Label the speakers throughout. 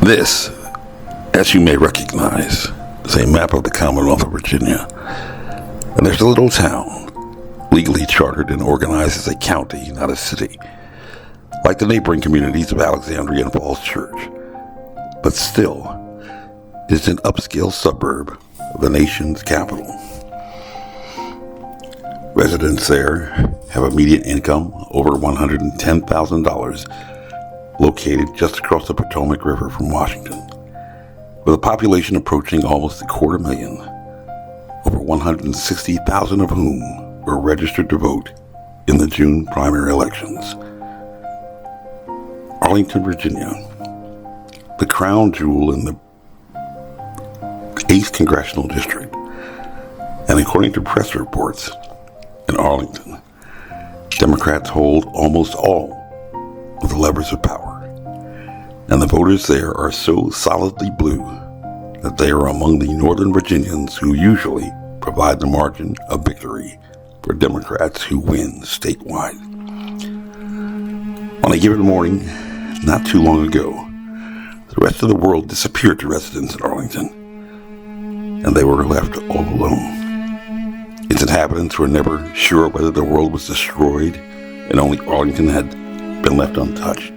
Speaker 1: This, as you may recognize, is a map of the Commonwealth of Virginia. And there's a little town, legally chartered and organized as a county, not a city, like the neighboring communities of Alexandria and Falls Church, but still is an upscale suburb of the nation's capital. Residents there have a median income over $110,000, located just across the Potomac River from Washington, with a population approaching almost 250,000, over 160,000 of whom were registered to vote in the June primary elections. Arlington, Virginia, the crown jewel in the 8th Congressional District, and according to press reports, in Arlington, Democrats hold almost all of the levers of power, and the voters there are so solidly blue that they are among the Northern Virginians who usually provide the margin of victory for Democrats who win statewide. On a given morning, not too long ago, the rest of the world disappeared to residents in Arlington, and they were left all alone. Its inhabitants were never sure whether the world was destroyed and only Arlington had been left untouched,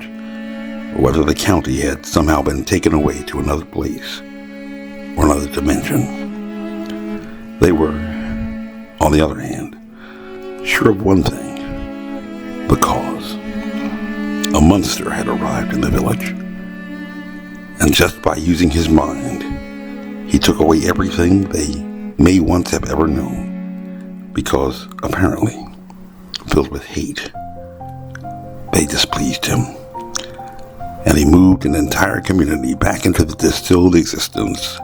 Speaker 1: or whether the county had somehow been taken away to another place or another dimension. They were, on the other hand, sure of one thing: the cause. A monster had arrived in the village, and just by using his mind, he took away everything they may once have ever known, because, apparently, filled with hate, they displeased him, and he moved an entire community back into the distilled existence,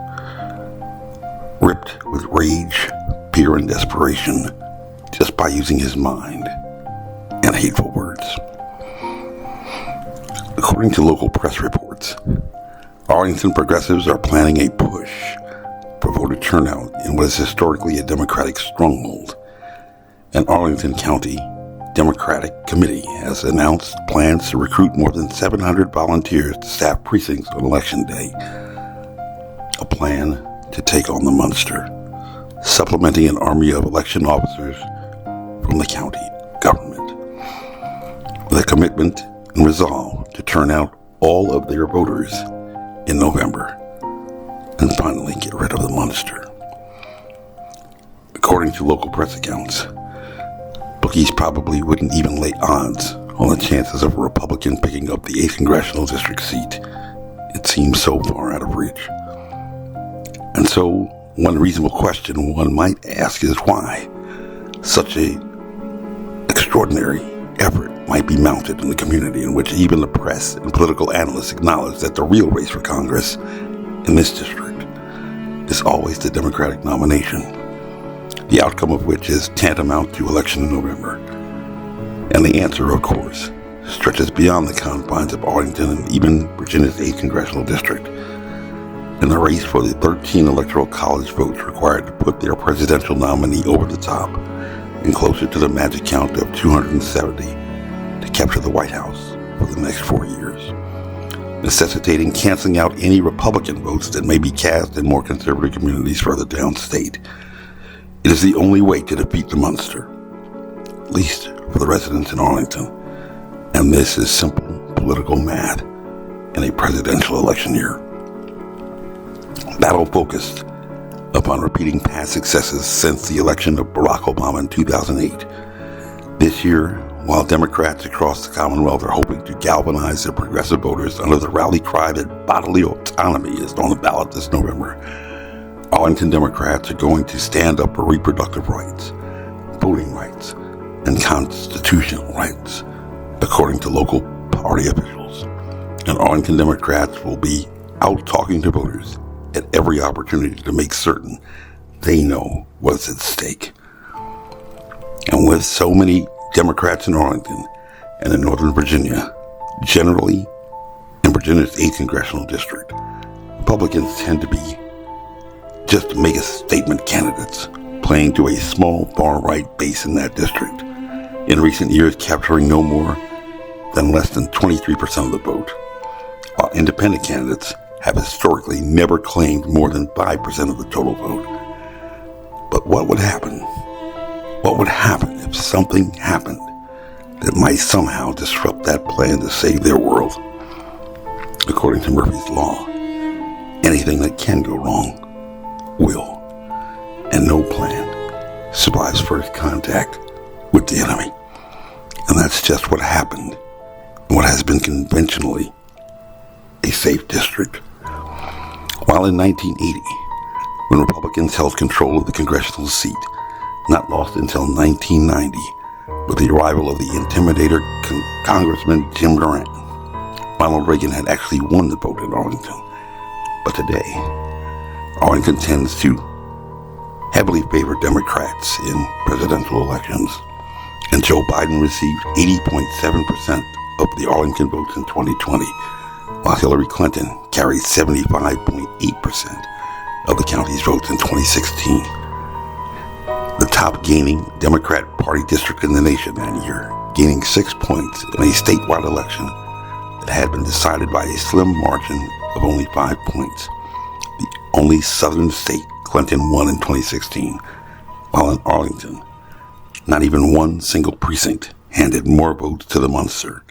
Speaker 1: ripped with rage, fear, and desperation, just by using his mind and hateful words. According to local press reports, Arlington progressives are planning a push for voter turnout in what is historically a Democratic stronghold. An Arlington County Democratic Committee has announced plans to recruit more than 700 volunteers to staff precincts on Election Day, a plan to take on the monster, supplementing an army of election officers from the county government, with a commitment and resolve to turn out all of their voters in November and finally get rid of the monster. According to local press accounts, bookies probably wouldn't even lay odds on the chances of a Republican picking up the 8th Congressional District seat. It seems so far out of reach. And so, one reasonable question one might ask is why such a extraordinary effort might be mounted in the community in which even the press and political analysts acknowledge that the real race for Congress in this district is always the Democratic nomination, the outcome of which is tantamount to election in November. And the answer, of course, stretches beyond the confines of Arlington and even Virginia's 8th Congressional District. In the race for the 13 electoral college votes required to put their presidential nominee over the top and closer to the magic count of 270 to capture the White House for the next 4 years, necessitating canceling out any Republican votes that may be cast in more conservative communities further downstate. It is the only way to defeat the monster, at least for the residents in Arlington, and this is simple political math in a presidential election year. Battle focused upon repeating past successes since the election of Barack Obama in 2008. This year, while Democrats across the Commonwealth are hoping to galvanize their progressive voters under the rally cry that bodily autonomy is on the ballot this November, Arlington Democrats are going to stand up for reproductive rights, voting rights, and constitutional rights, according to local party officials. And Arlington Democrats will be out talking to voters at every opportunity to make certain they know what's at stake. And with so many Democrats in Arlington and in Northern Virginia, generally in Virginia's 8th Congressional District, Republicans tend to be just make a statement candidates, playing to a small far-right base in that district, in recent years capturing no more than less than 23% of the vote, while independent candidates have historically never claimed more than 5% of the total vote. But what would happen? What would happen if something happened that might somehow disrupt that plan to save their world? According to Murphy's Law, anything that can go wrong will, and no plan survives first contact with the enemy. And that's just what happened in what has been conventionally a safe district. While in 1980, when Republicans held control of the congressional seat, not lost until 1990 with the arrival of the intimidator Congressman Jim Durant, Ronald Reagan had actually won the vote in Arlington. But today, Arlington tends to heavily favor Democrats in presidential elections, and Joe Biden received 80.7% of the Arlington votes in 2020, while Hillary Clinton carried 75.8% of the county's votes in 2016. The top gaining Democrat Party district in the nation that year, gaining 6 points in a statewide election that had been decided by a slim margin of only 5 points. The only southern state Clinton won in 2016, while in Arlington, not even one single precinct handed more votes to the Munster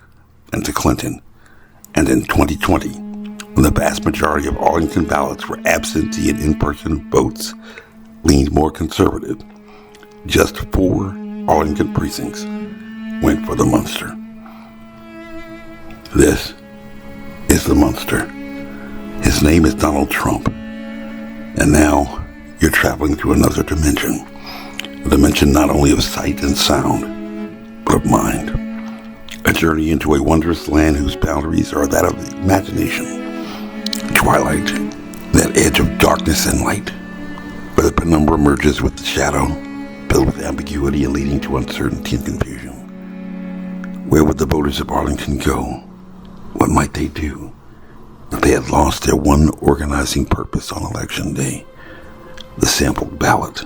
Speaker 1: than to Clinton. And in 2020, when the vast majority of Arlington ballots were absentee and in-person votes leaned more conservative, just 4 Arlington precincts went for the Munster. This is the Munster. His name is Donald Trump. And now you're traveling through another dimension. A dimension not only of sight and sound, but of mind. A journey into a wondrous land whose boundaries are that of the imagination. Twilight, that edge of darkness and light, where the penumbra merges with the shadow, filled with ambiguity and leading to uncertainty and confusion. Where would the voters of Arlington go? What might they do if they had lost their one organizing purpose on Election Day, the sampled ballot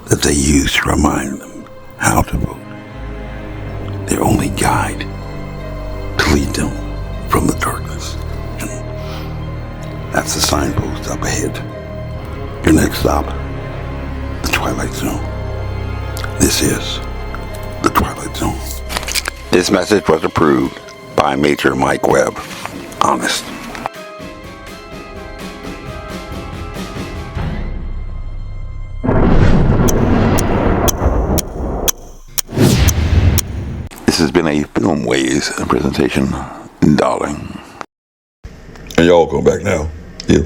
Speaker 1: that they used to remind them how to vote, their only guide to lead them from the darkness? That's the signpost up ahead. Your next stop, the Twilight Zone. This is the Twilight Zone. This message was approved by Major Mike Webb. Honest. This has been a Filmways presentation, darling. And y'all come back now. Yeah.